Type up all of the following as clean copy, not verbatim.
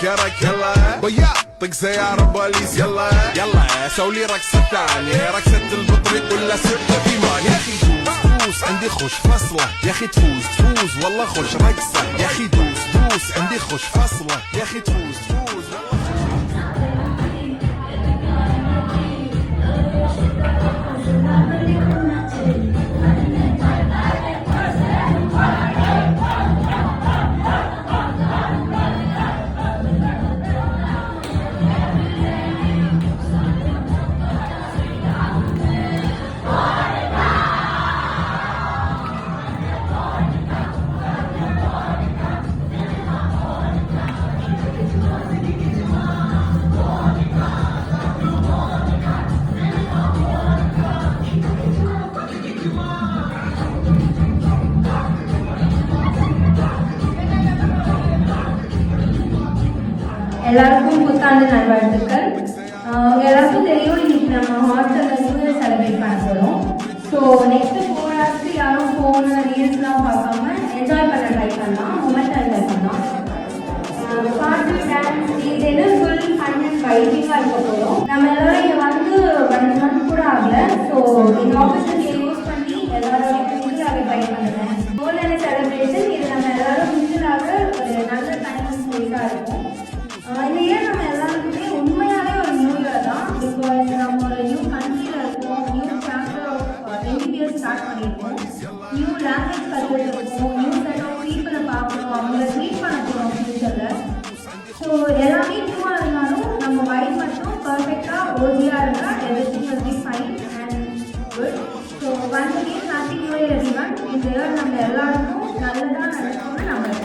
افكرك يلا طق سيارة بوليس يلا يلا سوي رقصة ثانية رقصة البطريق ولا سرقة في مان يا اخي دوس عندي خوش فصلة يا اخي تفوز والله خوش رقصة يا اخي دوس عندي خوش فصلة يا اخي تفوز எல்லாருக்கும் புத்தாண்டு நல்வாழ்த்துக்கள். எல்லாருக்கும் தெரியும் இன்னைக்கு நம்ம ஹாஸ்டல்ல நியூ இயர் செலிப்ரேட் பண்ண போகிறோம். ஸோ நெக்ஸ்ட் 4 hours யாரும் ஃபோன் ரீல்ஸ்லாம் பார்க்காம என்ஜாய் பண்ண ட்ரை பண்ணலாம், மொமெண்ட் என்ஜாய் பண்ணலாம். பாட்டு டான்ஸ் இது ஃபுல் ஃபன் அண்ட் வைபிங்காக இருக்க போகிறோம். நம்ம எல்லாரும் இங்கே வந்து 1 month கூட ஆகல. ஸோ இந்த ஆப்பர்ச்சுனிட்டியை யூஸ் பண்ணி எல்லாரும் மிங்கிளாக ட்ரை பண்ணுறேன். ஃபோன் செலிப்ரேஷன் இது நம்ம எல்லாரும் மிங்கிளாக ஒரு நல்ல டைம் ஸ்பேஸாக இருக்கும். இந்த இயர் நம்ம எல்லாருக்குமே உண்மையாகவே ஒரு நியூ இயர் தான். பிகாஸ் நம்ம ஒரு நியூ கண்ட்ரியில் இருக்கோம், new chapter of MBBS start பண்ணியிருக்கோம், நியூ லாங்குவேஜ் கற்றுக்கிட்டு நியூ செட் ஆஃப் பீப்புளை பார்க்கணும், அவங்கள ட்ரீட் பண்ண போகிறோம் ஃபியூச்சரில். ஸோ எல்லாமே நியூவாக இருந்தாலும் நம்ம வைஃப் மட்டும் பர்ஃபெக்டாக ஓஜியாக இருந்தால் everything will be fine and good. So once again happy new year everyone. இந்த இயர் நம்ம எல்லாருக்கும் நல்லதாக நடக்கும்னு நம்புறேன்.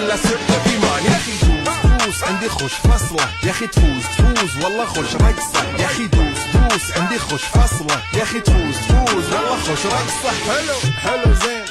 ولا ستة كمان. يا اخي دوس عندي خوش فصلة، يا اخي تفوز والله خوش رقصة. يا اخي دوس عندي خوش فصلة، يا اخي تفوز والله خوش رقصة. حلو زين